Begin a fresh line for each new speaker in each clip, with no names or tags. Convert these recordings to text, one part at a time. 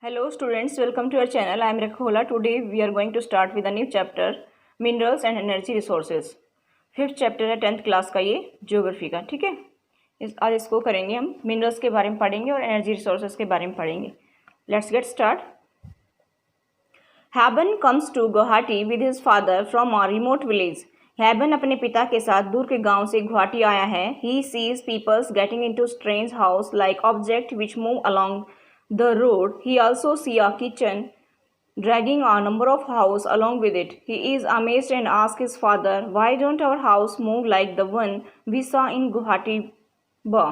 Hello students, welcome to our channel. I am Rekha. Today we are going to start with a new chapter, Minerals and Energy Resources. Fifth chapter है 10th class का, ये geography का. ठीक है, आज इसको करेंगे हम. मिनरल्स के बारे में पढ़ेंगे और एनर्जी रिसोर्सेज के बारे में पढ़ेंगे. Let's get start. Haiban comes to Guwahati with his father from a remote village. Haiban अपने पिता के साथ दूर के गांव से गुवाहाटी आया है. He sees peoples getting into strange house like object which move along the road. He also see a kitchen dragging a number of house along with it. He is amazed and asks his father, why don't our house move like the one we saw in Guwahati ba?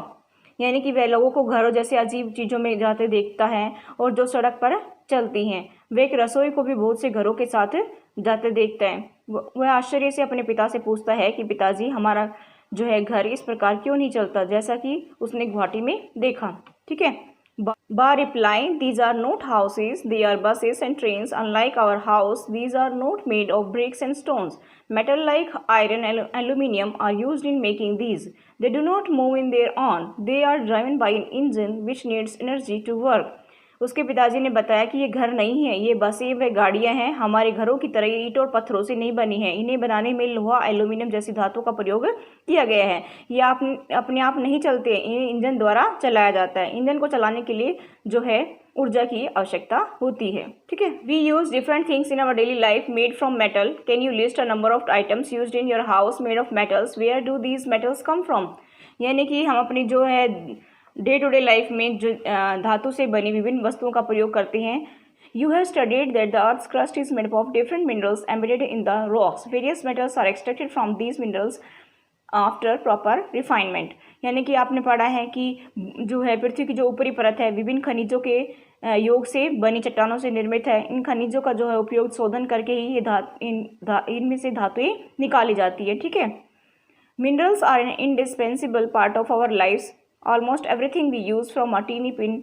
यानी कि वह लोगों को घरों जैसे अजीब चीज़ों में जाते देखता है और जो सड़क पर चलती हैं. वह एक रसोई को भी बहुत से घरों के साथ जाते देखता है. वह आश्चर्य से अपने पिता से पूछता है कि पिताजी, हमारा जो है घर इस प्रकार क्यों नहीं चलता जैसा कि उसने गुवाहाटी में देखा. ठीक है. Ba replied, these are not houses, they are buses and trains. Unlike our house, these are not made of bricks and stones. Metal like iron and aluminium are used in making these. They do not move in their own. They are driven by an engine which needs energy to work. उसके पिताजी ने बताया कि ये घर नहीं है, ये बसें व गाड़ियाँ हैं. हमारे घरों की तरह ईंट और पत्थरों से नहीं बनी है. इन्हें बनाने में लोहा, एल्यूमिनियम जैसी धातुओं का प्रयोग किया गया है. ये अपने आप नहीं चलते, इन्हें इंजन द्वारा चलाया जाता है. इंजन को चलाने के लिए जो है ऊर्जा की आवश्यकता होती है. ठीक है. We use different things in our daily life made from metal. Can you list a number of items used in your house made of metals? Where do these metals come from? यानी कि हम अपनी जो है day to day life में जो धातु से बनी विभिन्न वस्तुओं का प्रयोग करते हैं. You have studied that the earth's crust is made of different minerals embedded in the rocks. Various metals are extracted from these minerals after proper refinement. यानी कि आपने पढ़ा है कि जो है पृथ्वी की जो ऊपरी परत है विभिन्न खनिजों के योग से बनी चट्टानों से निर्मित है. इन खनिजों का जो है उपयोग शोधन करके ही ये इनमें से धातुएं निकाली जाती है. ठीक है. Minerals are an indispensable part of our lifes. Almost everything we use, from a teeny pin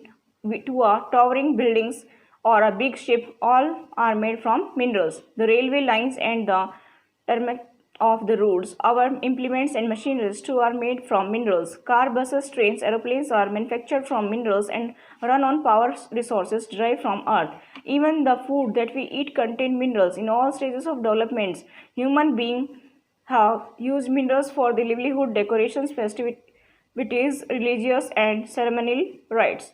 to a towering buildings or a big ship, all are made from minerals. The railway lines and the tarmac of the roads, our implements and machineries too are made from minerals. Car, buses, trains, aeroplanes are manufactured from minerals and run on power resources derived from earth. Even the food that we eat contain minerals. In all stages of developments, human beings have used minerals for the livelihood, decorations, festivities, religious and ceremonial rites.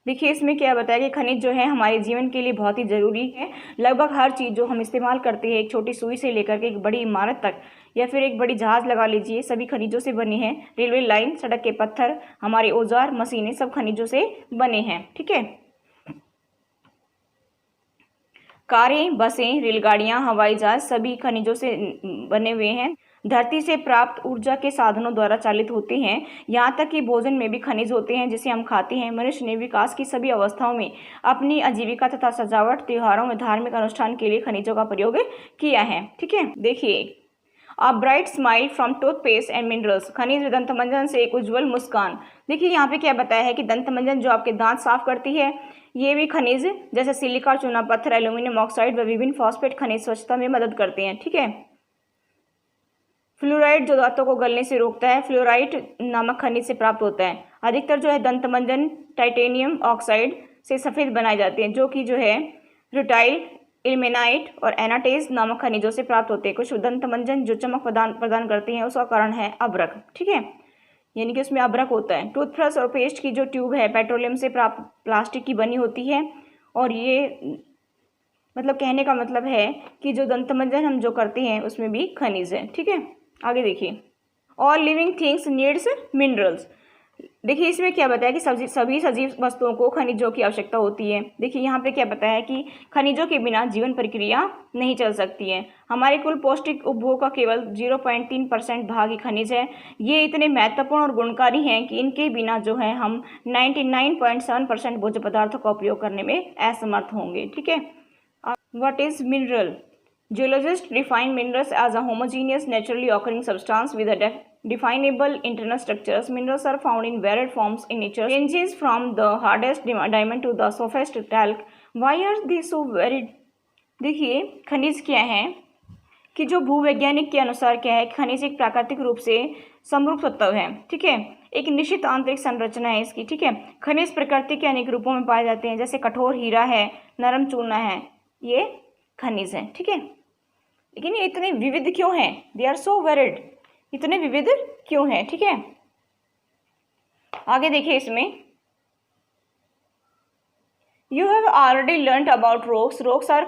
देखिए इसमें क्या बताया कि खनिज जो है हमारे जीवन के लिए बहुत ही ज़रूरी है. लगभग हर चीज़ जो हम इस्तेमाल करते हैं, एक छोटी सुई से लेकर के एक बड़ी इमारत तक या फिर एक बड़ी जहाज़ लगा लीजिए, सभी खनिजों से बने हैं. रेलवे लाइन, सड़क के पत्थर, हमारे औजार, मशीनें सब खनिजों से बने हैं. ठीक है. कारें, बसें, रेलगाड़ियां, हवाई जहाज सभी खनिजों से बने हुए हैं. धरती से प्राप्त ऊर्जा के साधनों द्वारा चालित होते हैं. यहाँ तक कि भोजन में भी खनिज होते हैं जिसे हम खाते हैं. मनुष्य ने विकास की सभी अवस्थाओं में अपनी आजीविका तथा सजावट, त्योहारों में धार्मिक अनुष्ठान के लिए खनिजों का प्रयोग किया है. ठीक है. देखिए, a bright smile from toothpaste and minerals. खनिज दंत मंजन से एक उज्ज्वल मुस्कान. देखिए यहाँ पे क्या बताया है कि दंत मंजन जो आपके दांत साफ करती है, ये भी खनिज जैसे सिलिका, चूना पत्थर, एल्यूमिनियम ऑक्साइड व विभिन्न फॉस्फेट खनिज स्वच्छता में मदद करते हैं. ठीक है. फ्लोराइड जो दांतों को गलने से रोकता है, फ्लोराइड नामक खनिज से प्राप्त होता है. अधिकतर जो है दंत मंजन टाइटेनियम ऑक्साइड से सफ़ेद बनाए जाते हैं जो कि जो है रूटाइल, इल्मेनाइट और एनाटेज नामक खनिजों से प्राप्त होते हैं. कुछ दंत मंजन जो चमक प्रदान करते हैं उसका कारण है अभ्रक. ठीक है. यानी कि उसमें अभ्रक होता है. टूथब्रश और पेस्ट की जो ट्यूब है पेट्रोलियम से प्राप्त प्लास्टिक की बनी होती है. और ये मतलब कहने का मतलब है कि जो दंतमंजन हम जो करते हैं उसमें भी खनिज है. ठीक है. आगे देखिए, all living things needs minerals. देखिए इसमें क्या बताया कि सभी सजीव वस्तुओं को खनिजों की आवश्यकता होती है. देखिए यहाँ पे क्या बताया है कि खनिजों के बिना जीवन प्रक्रिया नहीं चल सकती है. हमारे कुल पौष्टिक उपभोग का केवल 0.3% भाग ही खनिज है. ये इतने महत्वपूर्ण और गुणकारी हैं कि इनके बिना जो है हम 99.7% भोज्य पदार्थों का उपयोग करने में असमर्थ होंगे. ठीक है. What is mineral? Geologists define minerals as a homogeneous, naturally occurring substance with a definable internal structures. Minerals are found in varied forms in nature, ranges from the hardest diamond to the softest talc. Why are they so varied? देखिए खनिज क्या है कि जो भूवैज्ञानिक के अनुसार क्या है, खनिज एक प्राकृतिक रूप से समरूप तत्व है. ठीक है. एक निश्चित आंतरिक संरचना है इसकी, ठीक है। खनिज प्रकृति के अनेक रूपों में पाए जाते हैं, जैसे कठोर हीरा है, नरम चूना है, ये खनिज है, ठीक है। लेकिन ये इतने विविध क्यों हैं? दे आर सो वेरिड, इतने विविध क्यों हैं, ठीक है। आगे देखिए इसमें, You have already learnt about rocks. Rocks are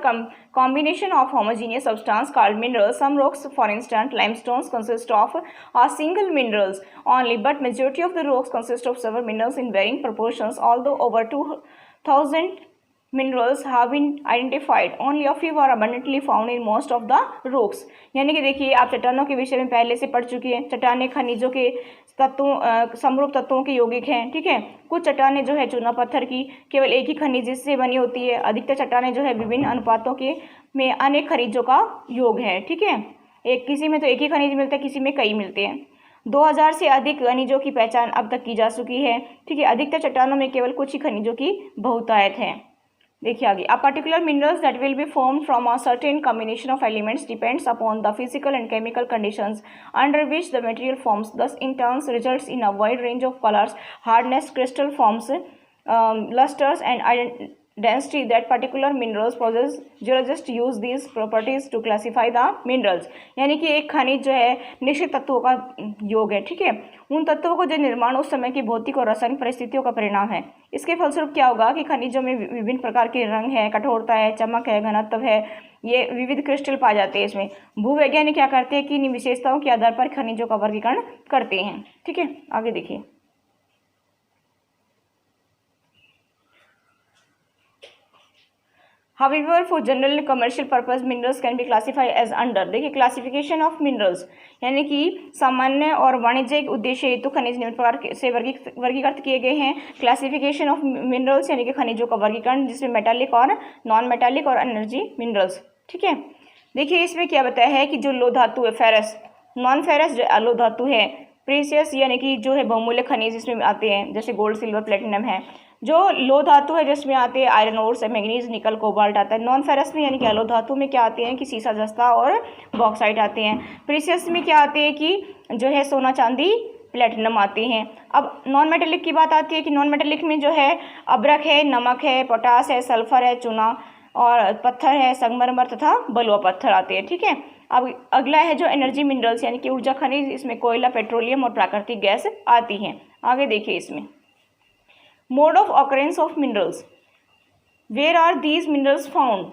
combination of homogeneous substance called minerals. Some rocks, for instance, limestones, consist of a single minerals only, but majority of the rocks consist of several minerals in varying proportions. Although over 2,000 minerals have been identified, only a few are abundantly found in most of the rocks. यानी कि देखिए, आप चट्टानों के विषय में पहले से पढ़ चुकी हैं। चट्टानें खनिजों के तत्वों, समरूप तत्वों के यौगिक हैं, ठीक है। कुछ चट्टानें जो है चूना पत्थर की केवल एक ही खनिज से बनी होती है। अधिकतर चट्टानें जो है विभिन्न अनुपातों के में अनेक खनिजों का योग है, ठीक है। एक किसी में तो एक ही खनिज मिलता है, किसी में कई मिलते हैं। 2000 से अधिक खनिजों की पहचान अब तक की जा चुकी है, ठीक है। अधिकतर चट्टानों में केवल कुछ ही खनिजों की बहुतायत है। देखिए आगे, a particular minerals that will be formed from a certain combination of elements depends upon the physical and chemical conditions under which the material forms. Thus, in turn, results in a wide range of colors, hardness, crystal forms, lusters, and density that particular minerals possess. Geologists use these properties to classify the minerals. यानी कि एक खनिज जो है निश्चित तत्वों का योग है, ठीक है। उन तत्वों को जो निर्माण उस समय की भौतिक और रासायनिक परिस्थितियों का परिणाम है। इसके फलस्वरूप क्या होगा कि खनिजों में विभिन्न प्रकार के रंग है, कठोरता है, चमक है, घनत्व है, ये विविध क्रिस्टल पाए जाते हैं इसमें। भूवैज्ञानिक क्या करते हैं कि इन विशेषताओं के आधार पर खनिजों का वर्गीकरण करते हैं, ठीक है। आगे देखिए, However, for general commercial purpose, minerals can be classified as under. देखिए, क्लासिफिकेशन ऑफ मिनरल्स यानी कि सामान्य और वाणिज्यिक उद्देश्य हेतु खनिज निम्न प्रकार से वर्गीकृत किए गए हैं। क्लासिफिकेशन ऑफ मिनरल्स यानी कि खनिजों का वर्गीकरण, जिसमें मेटालिक और नॉन मेटालिक और एनर्जी मिनरल्स, ठीक है। देखिए इसमें क्या बताया है कि जो लो धातु है फेरस, नॉन फेरस जो अलो धातु है, प्रीसियस यानी कि जो है बहुमूल्य खनिज इसमें आते हैं, जैसे गोल्ड, सिल्वर, प्लेटिनम है। जो लो धातु है जिसमें आते हैं आयरन ओर से मैग्नीज, निकल, कोबाल्ट आता है। नॉन फेरस में यानी कि अलो धातु में क्या आते हैं कि सीसा, जस्ता और बॉक्साइट आते हैं। प्रीसियस में क्या आते हैं कि जो है सोना, चांदी, प्लेटिनम आते हैं। अब नॉन मेटेलिक की बात आती है कि नॉन मेटेलिक में जो है अब्रक है, नमक है, पोटास है, सल्फर है, चूना और पत्थर है, संगमरमर तथा बलुआ पत्थर आते हैं, ठीक है। अब अगला है जो एनर्जी मिनरल्स यानी कि ऊर्जा खनिज, इसमें कोयला, पेट्रोलियम और प्राकृतिक गैस आती हैं। आगे देखिए इसमें, mode of occurrence of minerals, where are these minerals found,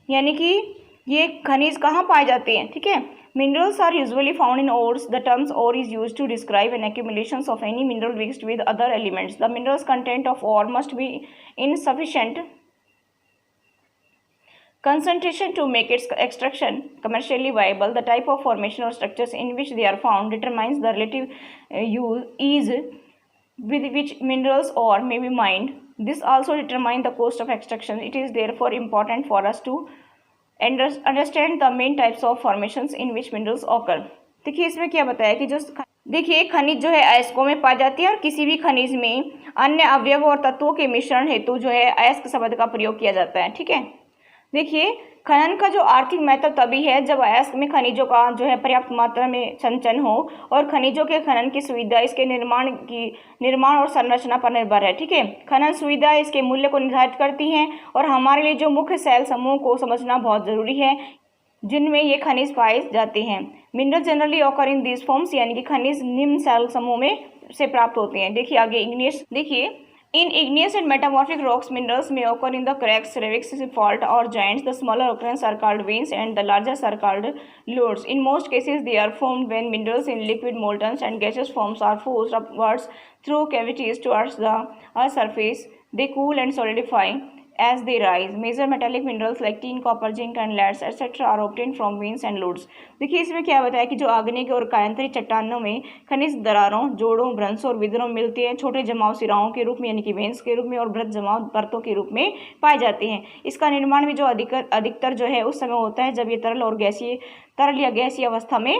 यानी कि ये खनिज कहाँ पाए जाते हैं, ठीक है। Minerals are usually found in ores. The terms ore is used to describe an accumulations of any mineral mixed with other elements. The minerals content of ore must be in sufficient concentration to make its extraction commercially viable. The type of formation or structures in which they are found determines the relative ease with which minerals ore may be mined. This also determines the cost of extraction. It is therefore important for us to understand the main types of formations in which minerals occur. देखिए इसमें क्या बताया कि जो देखिए खनिज जो है अयस्कों में पाई जाती है और किसी भी खनिज में अन्य अवयव और तत्वों के मिश्रण हेतु जो है अयस्क शब्द का प्रयोग किया जाता है, ठीक है। देखिए खनन का जो आर्थिक महत्व तभी है जब अयस्क में खनिजों का जो है पर्याप्त मात्रा में संचयन हो और खनिजों के खनन की सुविधा इसके निर्माण और संरचना पर निर्भर है, ठीक है। खनन सुविधा इसके मूल्य को निर्धारित करती हैं और हमारे लिए जो मुख्य शैल समूह को समझना बहुत जरूरी है जिनमें ये खनिज पाए जाते हैं। Mineral generally occur in these forms, यानी कि खनिज निम्न शैल समूह में से प्राप्त होते हैं। देखिए आगे इग्नियस, देखिए in igneous and metamorphic rocks, minerals may occur in the cracks, crevices, fault or joints. The smaller occurrences are called veins and the largest are called lode. In most cases, they are formed when minerals in liquid, molten and gaseous forms are forced upwards through cavities towards the earth's surface. They cool and solidify as they rise. Major metallic minerals like tin, copper, zinc and leads etc. are obtained from veins and lodes. देखिए इसमें क्या बताया कि जो आग्नेय और कायांतरित चट्टानों में खनिज दरारों, जोड़ों, भ्रंशों और विदरों मिलते हैं, छोटे जमाव सिराओं के रूप में यानी कि वेन्स के रूप में और बृहद जमाव परतों के रूप में पाए जाते हैं। इसका निर्माण भी जो अधिकतर जो है उस समय होता है जब ये तरल या गैसीय अवस्था में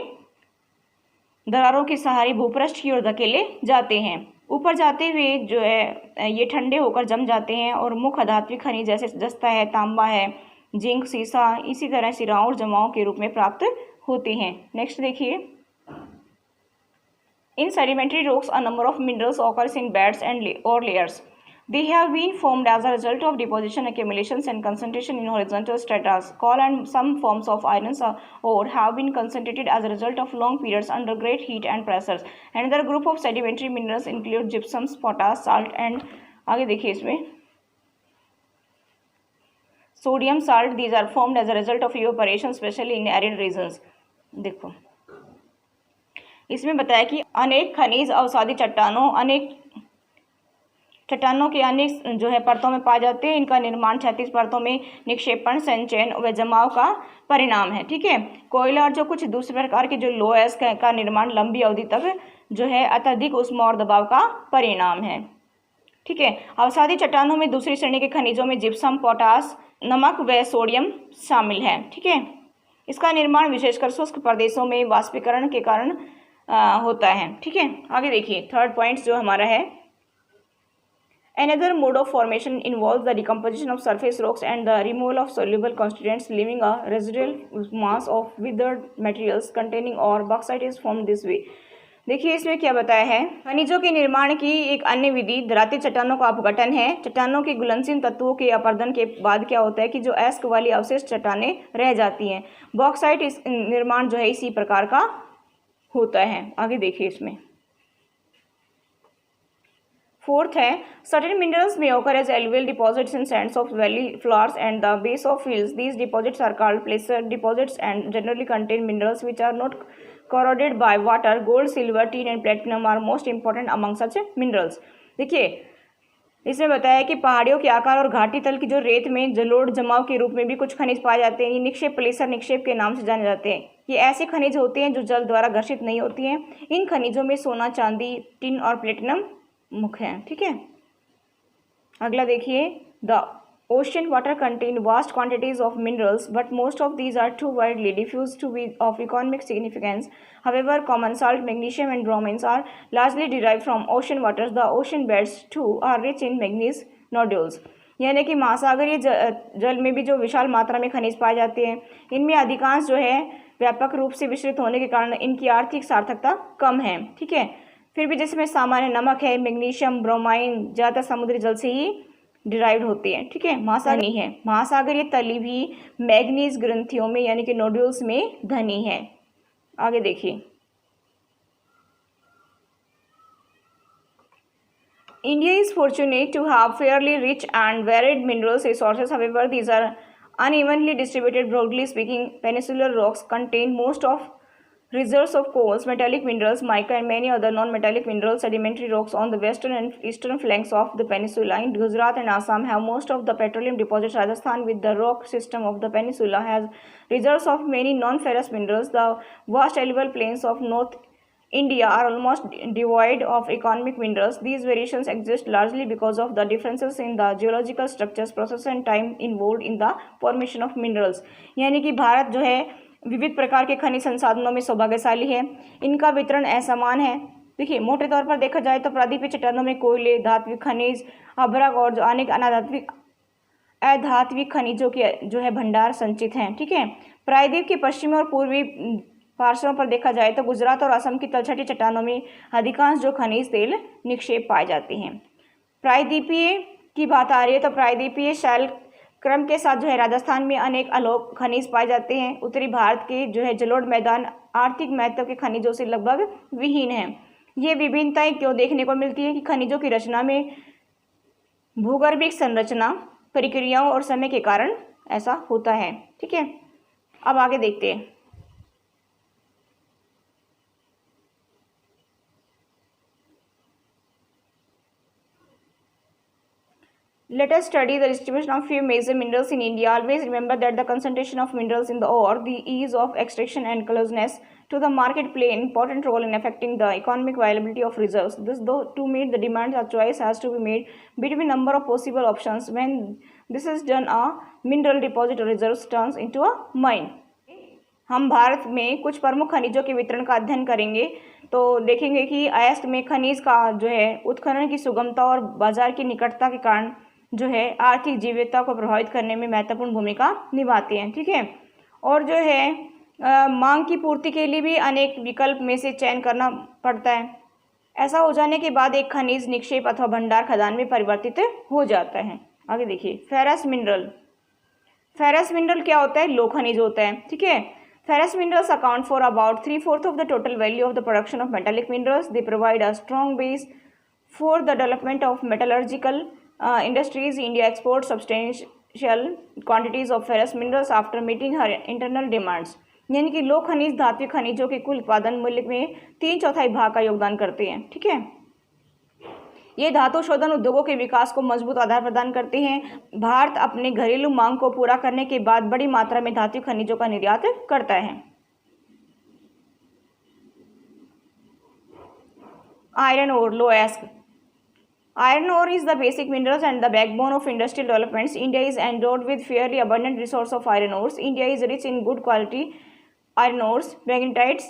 दरारों के सहारे भूपृष्ठ की ओर धकेले जाते हैं। ऊपर जाते हुए जो है ये ठंडे होकर जम जाते हैं और मुख्य अधात्विक खनिज जैसे जस्ता है, तांबा है, जिंक, सीसा इसी तरह सिराओं और जमाओं के रूप में प्राप्त होते हैं। नेक्स्ट देखिए, In sedimentary rocks, a number of minerals occurs in beds and or layers. They have been formed as a result of deposition, accumulations, and concentration in horizontal strata. Coal and some forms of iron ore have been concentrated as a result of long periods under great heat and pressures. Another group of sedimentary minerals include gypsum, potash, salt, and आगे देखिए इसमें sodium salt. These are formed as a result of evaporation, especially in arid regions. देखो इसमें बताया कि अनेक खनिज अवसादी चट्टानों के अनेक जो है परतों में पाए जाते हैं। इनका निर्माण 36 परतों में निक्षेपण, संचयन व जमाव का परिणाम है। ठीक है, कोयला और जो कुछ दूसरे प्रकार के जो लोएस का निर्माण लंबी अवधि तक जो है अत्यधिक उष्मा और दबाव का परिणाम है। ठीक है, अवसादी चट्टानों में दूसरी श्रेणी के खनिजों में जिप्सम, पोटास, नमक व सोडियम शामिल है। ठीक है, इसका निर्माण विशेषकर शुष्क प्रदेशों में वाष्पीकरण के कारण होता है। ठीक है, आगे देखिए थर्ड पॉइंट जो हमारा है, another mode of formation involves the decomposition of surface rocks and the removal of soluble constituents, leaving a residual mass of withered materials containing ore. Bauxite is formed this way. देखिए इसमें क्या बताया है, खनिजों के निर्माण की एक अन्य विधि दराती चट्टानों का अपघटन है। चट्टानों के घुलनशील तत्वों के अपरदन के बाद क्या होता है कि जो अयस्क वाली अवशिष्ट चट्टानें रह जाती हैं। बॉक्साइट इस निर्माण जो है इसी प्रकार का होता है। आगे देखिए इसमें फोर्थ है, certain minerals may occur as alluvial deposits in sands of valley floors and the base of fields. These deposits are called placer deposits and generally contain minerals which are not corroded by water. Gold, silver, tin and platinum are most important among such minerals. देखिए इसमें बताया कि पहाड़ियों के आकार और घाटी तल की जो रेत में जलोढ़ जमाव के रूप में भी कुछ खनिज पाए जाते हैं। ये निक्षेप प्लेसर निक्षेप के नाम से जाने जाते हैं। ये ऐसे खनिज होते हैं जो जल द्वारा घर्षित नहीं होती हैं। इन खनिजों में सोना, चांदी, टिन और प्लेटिनम मुख्य है। ठीक है, अगला देखिए, the ocean water contain vast quantities of minerals but most of these are too widely diffuse to be of economic significance. However common salt, magnesium and bromines are largely derived from ocean waters. The ocean beds too are rich in manganese nodules. यानी कि महासागरीय जल में भी जो विशाल मात्रा में खनिज पाए जाते हैं, इनमें अधिकांश जो है व्यापक रूप से विस्तृत होने के कारण इनकी आर्थिक सार्थकता कम है। ठीक है, फिर भी जिसमें सामान्य नमक है, मैग्नीशियम, ब्रोमाइन ज़्यादातर समुद्री जल से ही डिराइव्ड होती है। ठीक है, महासागरीय तली भी मैग्नीज ग्रंथियों में यानी कि नोड्यूल्स में धनी है। आगे देखिए, India is fortunate to have fairly rich and varied mineral resources. However, these are unevenly distributed. Broadly speaking, peninsular rocks contain most of reserves of coals, metallic minerals, mica, and many other non-metallic minerals. Sedimentary rocks on the western and eastern flanks of the peninsula in Gujarat and Assam have most of the petroleum deposits. Rajasthan, with the rock system of the peninsula, has reserves of many non-ferrous minerals. The vast alluvial plains of North India are almost devoid of economic minerals. These variations exist largely because of the differences in the geological structures, process and time involved in the formation of minerals. यानी कि भारत जो है विविध प्रकार के खनिज संसाधनों में सौभाग्यशाली है। इनका वितरण असमान है। देखिए मोटे तौर पर देखा जाए तो प्रायद्वीपीय चट्टानों में कोयले, धात्विक खनिज, अभ्रक और जो अनेक अधात्विक खनिजों के जो है भंडार संचित हैं। ठीक है, प्रायद्वीप के पश्चिमी और पूर्वी पार्श्वों पर देखा जाए तो गुजरात और असम की तलछटी चट्टानों में अधिकांश जो खनिज तेल निक्षेप पाए जाते हैं। प्रायद्वीपीय की बात आ रही है तो प्रायद्वीपीय शैल क्रम के साथ जो है राजस्थान में अनेक अलोप खनिज पाए जाते हैं। उत्तरी भारत के जो है जलोढ़ मैदान आर्थिक महत्व के खनिजों से लगभग विहीन है। ये विभिन्नताएं क्यों देखने को मिलती है कि खनिजों की रचना में भूगर्भिक संरचना, प्रक्रियाओं और समय के कारण ऐसा होता है। ठीक है, अब आगे देखते हैं। Let us study the distribution of few major minerals in India. Always remember that the concentration of minerals in the ore, the ease of extraction and closeness to the market play an important role in affecting the economic viability of reserves. This, though, to meet the demands, a choice has to be made between number of possible options. When this is done, a mineral deposit or reserves turns into a mine. हम भारत में कुछ प्रमुख खनिजों के वितरण का अध्ययन करेंगे तो देखेंगे कि अयस्क में खनिज का जो है उत्खनन की सुगमता और बाजार की निकटता के कारण जो है आर्थिक जीविका को प्रभावित करने में महत्वपूर्ण भूमिका निभाते हैं। ठीक है, और जो है मांग की पूर्ति के लिए भी अनेक विकल्प में से चयन करना पड़ता है। ऐसा हो जाने के बाद एक खनिज निक्षेप अथवा भंडार खदान में परिवर्तित हो जाता है। आगे देखिए, फेरस मिनरल। फेरस मिनरल क्या होता है? लो खनिज होता है, ठीक है। Ferrous minerals account for about 3/4 of the total value of the production of metallic minerals. They provide a strong base for the development of metallurgical industries. India export substantial quantities of ferrous minerals after meeting her internal demands. यानी कि लो खनिज धात्विक खनिजों के कुल उत्पादन मूल्य में 3/4 भाग का योगदान करते हैं, ठीक है। ये धातु शोधन उद्योगों के विकास को मजबूत आधार प्रदान करते हैं। भारत अपने घरेलू मांग को पूरा करने के बाद बड़ी मात्रा में धातु खनिजों का निर्यात करता है। आयरन ओर, लोएस्क। Iron ore is the basic minerals and the backbone of industrial developments. India is endowed with fairly abundant resource of iron ores. India is rich in good quality iron ores. Magnetite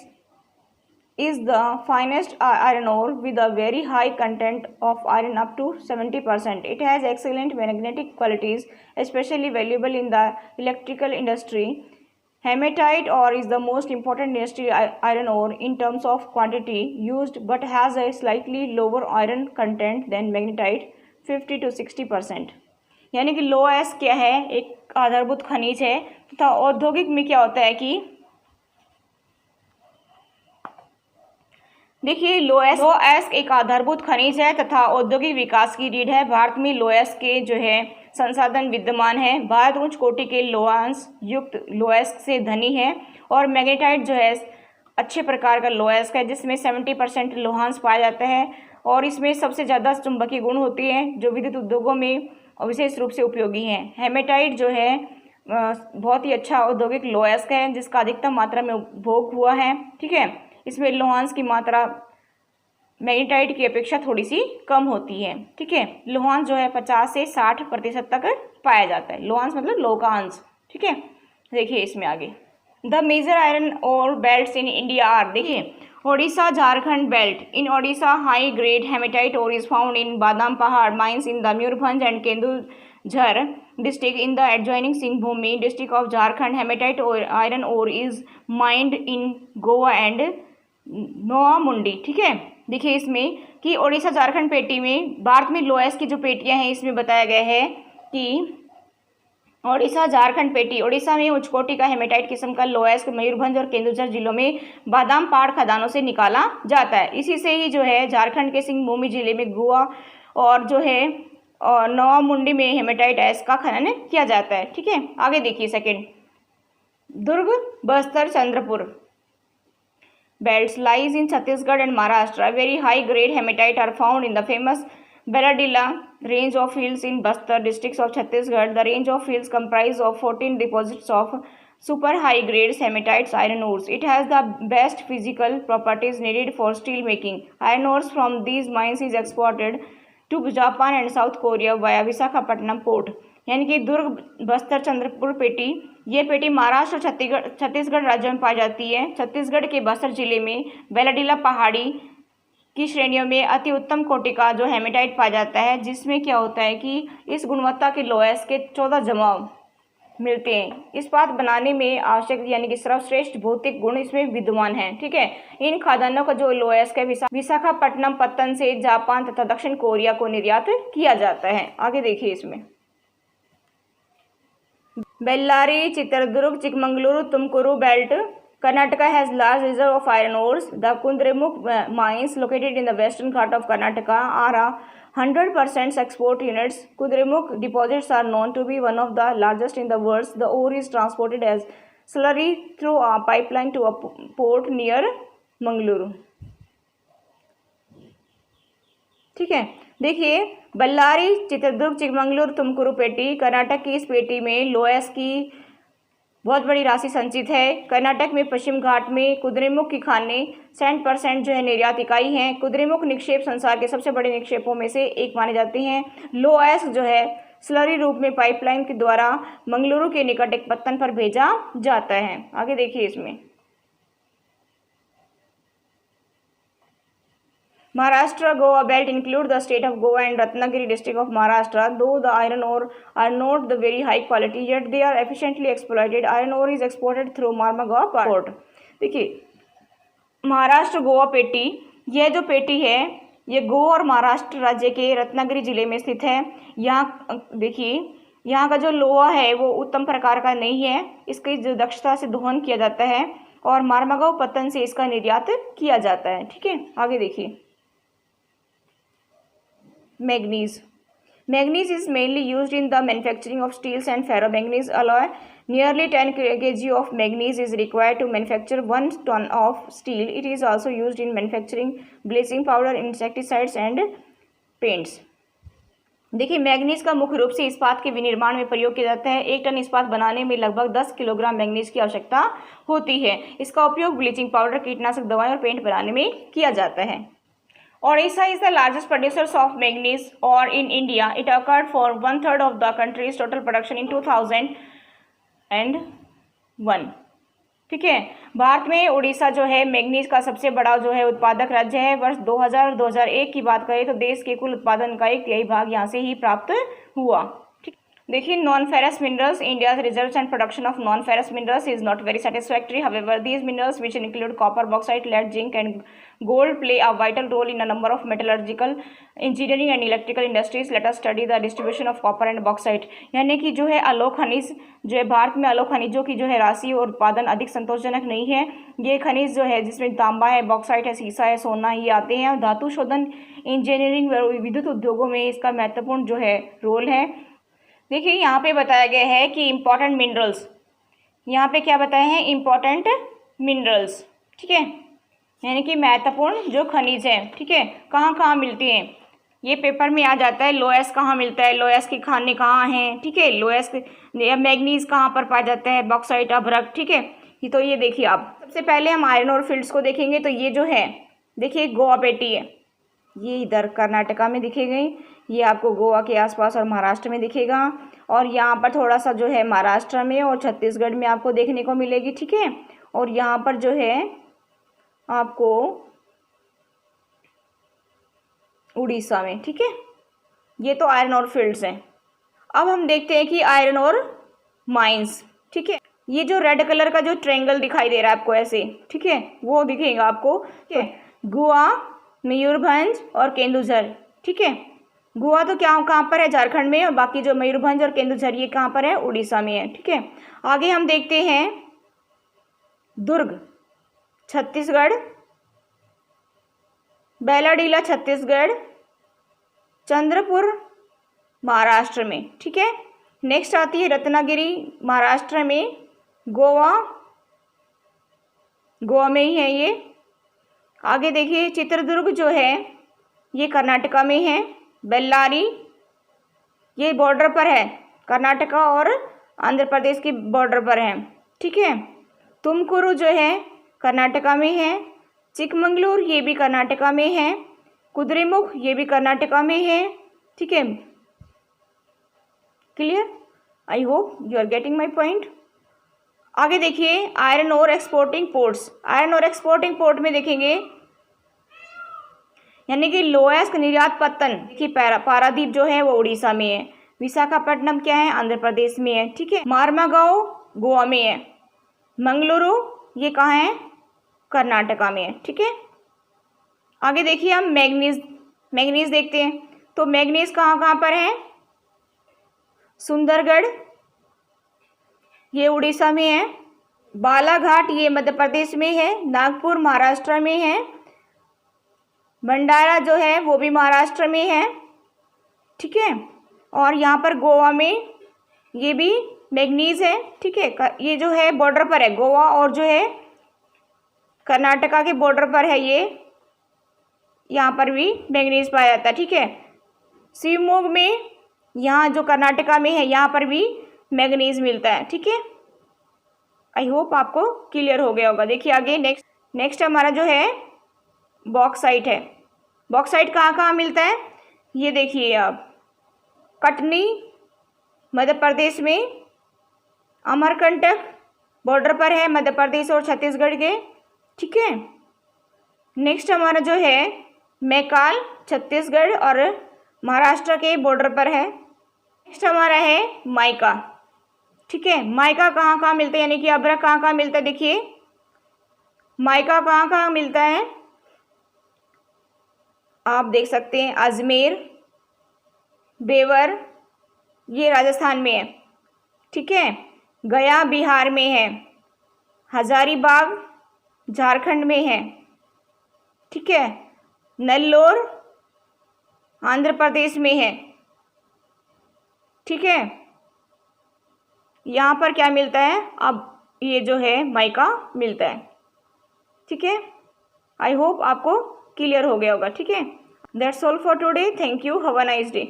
is the finest iron ore with a very high content of iron up to 70%. It has excellent magnetic qualities, especially valuable in the electrical industry. Hematite ore is the most important industrial iron ore in terms of quantity used, but has a slightly lower iron content than magnetite, 50 to 60%. यानी कि loess क्या है? एक आधारभूत खनिज है तथा औद्योगिक में क्या होता है कि देखिए, लोएस एक आधारभूत खनिज है तथा औद्योगिक विकास की रीढ़ है। भारत में लोएस के जो है संसाधन विद्यमान है। भारत उच्च कोटि के लोहांश युक्त लोएस से धनी है और मैग्नेटाइट जो है अच्छे प्रकार का लोएस है जिसमें 70% लोहांश पाया जाता है और इसमें सबसे ज़्यादा चुंबकीय गुण होती हैं जो विद्युत उद्योगों में विशेष रूप से उपयोगी हैं। हेमेटाइट जो है बहुत ही अच्छा औद्योगिक लोएस है जिसका अधिकतम मात्रा में उपभोग हुआ है, ठीक है। इसमें लोहांश की मात्रा मैग्नेटाइट की अपेक्षा थोड़ी सी कम होती है, ठीक है। लोहांश जो है 50 से 60% तक पाया जाता है। लोहांश मतलब लोह का अंश, ठीक है। देखिए इसमें आगे, the major iron ore belts in India are, देखिए Odisha Jharkhand belt. In Odisha high grade hematite ore is found in Badam Pahar mines in the Mayurbhanj and Kendujhar district in the adjoining Singhbhumi district of Jharkhand. Hematite iron ore is mined in Goa and नोआ मुंडी, ठीक है। देखिए इसमें कि ओडिशा झारखंड पेटी में भारत में लोएस की जो पेटियां हैं इसमें बताया गया है कि ओडिशा झारखंड पेटी, ओडिशा में उच्च कोटि का हेमेटाइट किस्म का लोएस मयूरभंज और केंदुझर जिलों में बादाम पहाड़ खदानों से निकाला जाता है। इसी से ही जो है झारखंड के सिंहभूमि जिले में गोवा और जो है और नोआ मुंडी में हेमेटाइट ऐश का खनन किया जाता है, ठीक है। आगे देखिए second, Durg Bastar Chandrapur belts lies in Chhattisgarh and Maharashtra. Very high grade hematite are found in the famous Beladilla range of fields in Bastar districts of Chhattisgarh. The range of fields comprise of 14 deposits of super high grade hematites iron ores. It has the best physical properties needed for steel making. Iron ores from these mines is exported to Japan and South Korea via Visakhapatnam port. यानी कि दुर्ग बस्तर चंद्रपुर पेटी, ये पेटी महाराष्ट्र और छत्तीसगढ़ राज्यों में पाई जाती है। छत्तीसगढ़ के बस्तर जिले में बेलाडीला पहाड़ी की श्रेणियों में अति उत्तम कोटि का जो हेमेटाइट पाया जाता है जिसमें क्या होता है कि इस गुणवत्ता के लोएस के 14 जमाव मिलते हैं। इस्पात बनाने में आवश्यक यानी कि सर्वश्रेष्ठ भौतिक गुण इसमें विद्यमान हैं, ठीक है। इन खादानों का जो लोएस का विशाखापट्टनम पत्तन से जापान तथा दक्षिण कोरिया को निर्यात किया जाता है। आगे देखिए इसमें, Bellary Chitradurga Chikmagaluru Tumakuru belt Karnataka has large reserve of iron ores. The Kundremukh mines located in the western Ghat of Karnataka are 100% export units. Kundremukh deposits are known to be one of the largest in the world. The ore is transported as slurry through a pipeline to a port near Mangaluru. ठीक है, देखिए बल्लारी चित्रदुर्ग चिकमंगलुरु तुमकुरू पेटी, कर्नाटक की इस पेटी में loess की बहुत बड़ी राशि संचित है। कर्नाटक में पश्चिम घाट में कुद्रेमुख की खानें 60% जो है निर्यात इकाई हैं। कुद्रेमुख निक्षेप संसार के सबसे बड़े निक्षेपों में से एक माने जाते हैं। लोएस जो है स्लरी रूप में पाइपलाइन के द्वारा मंगलुरु के निकट एक पत्तन पर भेजा जाता है। आगे देखिए इसमें, Maharashtra Goa belt include the state of Goa and Ratnagiri district of Maharashtra. Though the iron ore are not the very high quality, yet they are efficiently exploited. Iron ore is exported through Marmagaon port. देखिए महाराष्ट्र गोवा पेटी, यह जो पेटी है ये गोवा और महाराष्ट्र राज्य के रत्नागिरी जिले में स्थित है। यहाँ देखिए, यहाँ का जो लोहा है वो उत्तम प्रकार का नहीं है, इसकी जो दक्षता से दोहन किया जाता है और मार्मागांव पत्तन से इसका निर्यात किया जाता है। ठीक है, आगे देखिए। Manganese. Manganese is mainly used in the manufacturing of steels and ferromanganese alloy. Nearly 10 kg of manganese is required to manufacture 1 ton of steel. It is also used in manufacturing bleaching powder, insecticides and paints. देखिए, manganese का मुख्य रूप से इस्पात के विनिर्माण में प्रयोग किया जाता है। 1 टन इस्पात बनाने में लगभग 10 किलोग्राम मैग्नीज की आवश्यकता होती है। इसका उपयोग ब्लीचिंग पाउडर, कीटनाशक दवाएं और पेंट बनाने में किया जाता है। Odisha is the largest producer of manganese ore in India. It accounted for 1/3 of the country's total production in 2001. ठीक है, भारत में उड़ीसा जो है मैग्नीज का सबसे बड़ा जो है उत्पादक राज्य है। वर्ष 2000 2001 की बात करें तो देश के कुल उत्पादन का 1/3 भाग यहाँ से ही प्राप्त हुआ। देखिए, non ferrous minerals. India's reserves and production of non ferrous minerals is not very satisfactory. However, these minerals, which include copper, bauxite, lead, zinc and gold, play a vital role in a number of metallurgical, engineering and electrical industries. Let us study the distribution of copper and bauxite. यानी कि जो है अलोक खनिज जो है भारत में अलोक खनिजों की जो है राशि और उत्पादन अधिक संतोषजनक नहीं है। ये खनिज जो है जिसमें तांबा है, बॉक्साइट है, सीसा है, सोना, ये आते हैं। और धातु शोधन, इंजीनियरिंग व विद्युत उद्योगों में इसका महत्वपूर्ण जो है रोल है। देखिए, यहाँ पे बताया गया है कि इम्पॉर्टेंट मिनरल्स, यहाँ पे क्या बताए हैं, इम्पॉर्टेंट मिनरल्स। ठीक है, यानी कि महत्वपूर्ण जो खनिज हैं। ठीक है, कहाँ कहाँ मिलती हैं, ये पेपर में आ जाता है। लोएस कहाँ मिलता है, लोएस के खाने कहाँ हैं। ठीक है, लोएस मैग्नीज कहाँ पर पाया जाता है, बॉक्साइट, अभ्रक। ठीक है, ये तो ये देखिए आप। सबसे पहले हम आयरन और फील्ड्स को देखेंगे। तो ये जो है देखिए गोवापेटी है, ये इधर कर्नाटका में दिखेगी, ये आपको गोवा के आसपास और महाराष्ट्र में दिखेगा। और यहाँ पर थोड़ा सा जो है महाराष्ट्र में और छत्तीसगढ़ में आपको देखने को मिलेगी। ठीक है, और यहाँ पर जो है आपको उड़ीसा में। ठीक है, ये तो आयरन और फील्ड्स हैं। अब हम देखते हैं कि आयरन और माइंस। ठीक है, ये जो रेड कलर का जो ट्रायंगल दिखाई दे रहा है आपको ऐसे, ठीक है, वो दिखेगा आपको। ठीक है, गोवा, मयूरभंज और केंदुझर। ठीक है, गोवा तो क्या कहाँ पर है, झारखंड में, और बाकी जो मयूरभंज और केंदुझर ये कहाँ पर है, उड़ीसा में है। ठीक है, आगे हम देखते हैं दुर्ग छत्तीसगढ़, बैलाडीला छत्तीसगढ़, चंद्रपुर महाराष्ट्र में। ठीक है, नेक्स्ट आती है रत्नागिरी महाराष्ट्र में, गोवा में ही है ये। आगे देखिए चित्रदुर्ग जो है ये कर्नाटका में है, बेल्लारी ये बॉर्डर पर है, कर्नाटका और आंध्र प्रदेश की बॉर्डर पर है। ठीक है, तुमकुरु जो है कर्नाटका में है, चिकमंगलूर ये भी कर्नाटका में है, कुद्रेमुख ये भी कर्नाटका में है। ठीक है, clear, I hope you are getting my point. आगे देखिए iron ore exporting ports. Iron ore exporting port में देखेंगे यानी कि लोएस्ट निर्यात पत्तन की पारादीप जो है वो उड़ीसा में है, विशाखापट्टनम क्या है, आंध्र प्रदेश में है। ठीक है, मार्मागांव गोवा में है, मंगलुरु ये कहाँ है, कर्नाटका में है। ठीक है, आगे देखिए हम मैग्नीज देखते हैं। तो मैग्नीज कहाँ कहाँ पर है, सुंदरगढ़ ये उड़ीसा में है, बालाघाट ये मध्य प्रदेश में है, नागपुर महाराष्ट्र में है, भंडारा जो है वो भी महाराष्ट्र में है। ठीक है, और यहाँ पर गोवा में ये भी मैग्नीज है। ठीक है, ये जो है बॉर्डर पर है, गोवा और जो है कर्नाटका के बॉर्डर पर है ये, यहाँ पर भी मैग्नीज पाया जाता है। ठीक है, शिवमोग में यहाँ जो कर्नाटका में है यहाँ पर भी मैग्नीज मिलता है। ठीक है, आई होप आपको क्लियर हो गया होगा। देखिए आगे नेक्स्ट हमारा जो है बॉक्साइट है। बॉक्साइट कहाँ कहाँ मिलता है, ये देखिए आप, कटनी मध्य प्रदेश में, अमरकंटक बॉर्डर पर है मध्य प्रदेश और छत्तीसगढ़ के। ठीक है, नेक्स्ट हमारा जो है मैकाल छत्तीसगढ़ और महाराष्ट्र के बॉर्डर पर है। नेक्स्ट हमारा है माइका। ठीक है, माइका कहाँ कहाँ मिलता है, यानी कि अभ्रक कहाँ कहाँ मिलता है, देखिए माइका कहाँ कहाँ मिलता है, आप देख सकते हैं अजमेर, बेवर ये राजस्थान में है, ठीक है। गया बिहार में है, हजारीबाग झारखंड में है, ठीक है। नेल्लोर आंध्र प्रदेश में है, ठीक है। यहाँ पर क्या मिलता है, अब ये जो है माइका मिलता है, ठीक है। आई होप आपको क्लियर हो गया होगा, ठीक है। That's all for today, thank you, have a nice day.